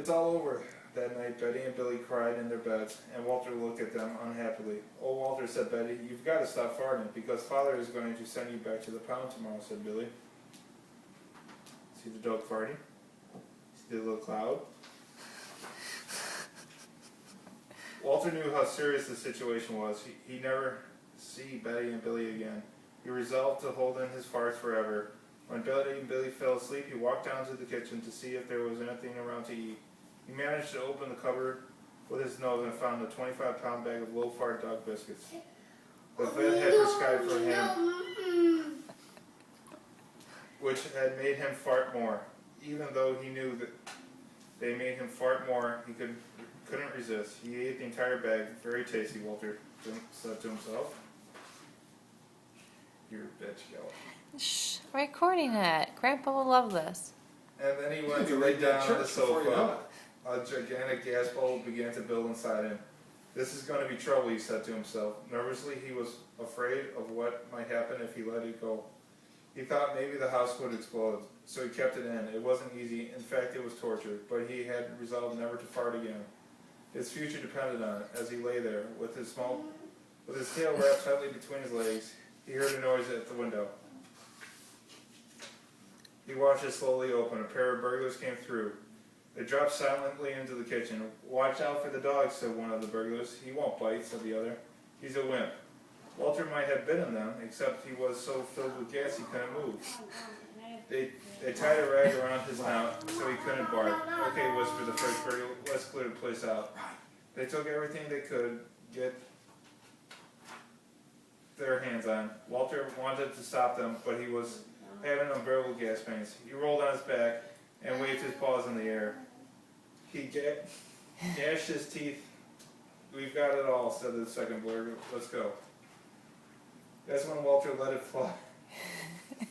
It's all over. That night, Betty and Billy cried in their beds, and Walter looked at them unhappily. "Oh, Walter," said Betty, "you've got to stop farting, because Father is going to send you back to the pound tomorrow," said Billy. See the dog farting? See the little cloud? Walter knew how serious the situation was. He'd never see Betty and Billy again. He resolved to hold in his farts forever. When Betty and Billy fell asleep, he walked down to the kitchen to see if there was anything around to eat. He managed to open the cupboard with his nose and found a 25-pound bag of low-fart dog biscuits. The vet had prescribed for him, which had made him fart more. Even though he knew that they made him fart more, he couldn't resist. He ate the entire bag. Very tasty, Walter said to himself. You're a bitch, Yellow. Shh, I'm recording it. Grandpa will love this. And then he went to lay down on the sofa. A gigantic gas bubble began to build inside him. This is going to be trouble, he said to himself. Nervously, he was afraid of what might happen if he let it go. He thought maybe the house would explode, so he kept it in. It wasn't easy. In fact, it was torture, but he had resolved never to fart again. His future depended on it. As he lay there, with his tail wrapped tightly between his legs, he heard a noise at the window. He watched it slowly open. A pair of burglars came through. They dropped silently into the kitchen. "Watch out for the dog," said one of the burglars. "He won't bite," said the other. "He's a wimp." Walter might have bitten them, except he was so filled with gas he couldn't move. They tied a rag around his mouth so he couldn't bark. "Okay," whispered the first burglar, "let's clear the place out." They took everything they could get their hands on. Walter wanted to stop them, but he was having unbearable gas pains. He rolled on his back and waved his paws in the air. He gashed his teeth. "We've got it all," said the second burglar. "Let's go." That's when Walter let it fly.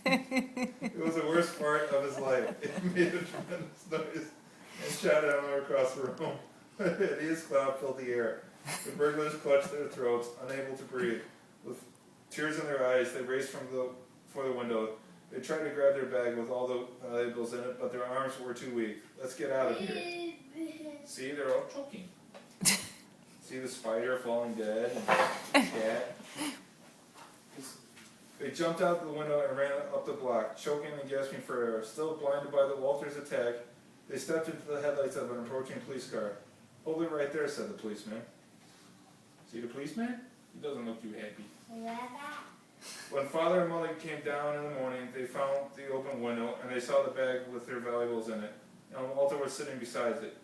It was the worst fart of his life. It made a tremendous noise and shot out across the room. A hideous cloud filled the air. The burglars clutched their throats, unable to breathe. With tears in their eyes, they raced for the window. They tried to grab their bag with all the valuables in it, but their arms were too weak. "Let's get out of here." See, they're all choking. See the spider falling dead and the cat. They jumped out the window and ran up the block, choking and gasping for air. Still blinded by the Walter's attack, they stepped into the headlights of an approaching police car. "Hold it right there," said the policeman. See the policeman? He doesn't look too happy. When Father and Mother came down in the morning, they found the open window, and they saw the bag with their valuables in it, and Walter was sitting beside it.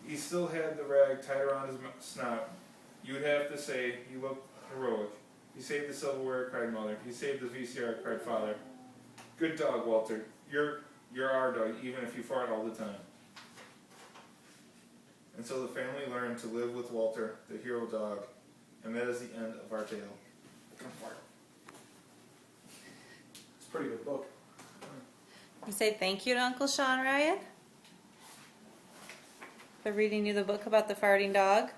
He still had the rag tied around his snout. You'd have to say he looked heroic. "He saved the silverware," cried Mother. "He saved the VCR," cried Father. "Good dog, Walter. You're our dog, even if you fart all the time." And so the family learned to live with Walter, the hero dog, and that is the end of our tale. It's a pretty good book. You say thank you to Uncle Shawn, Ryan, for reading you the book about the farting dog.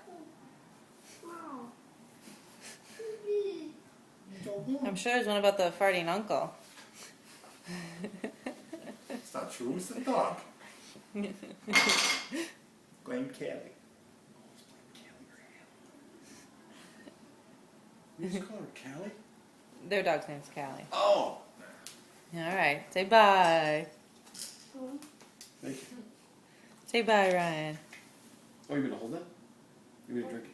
I'm sure there's one about the farting uncle. It's not true, it's the dog. Blame Callie. You just call her Callie? Their dog's name's Callie. Oh! Alright, say bye. Thank you. Say bye, Ryan. Oh, you gonna hold that? You gonna drink it?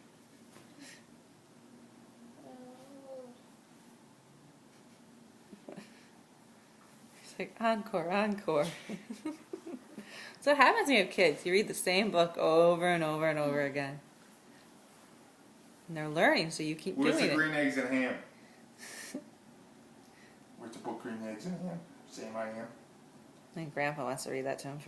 It's like, encore, encore. So what happens when you have kids? You read the same book over and over and over again. And they're learning, so you keep Where's doing the it. green eggs and ham? Where's the book Green Eggs and Ham? Same I am. I think Grandpa wants to read that to him.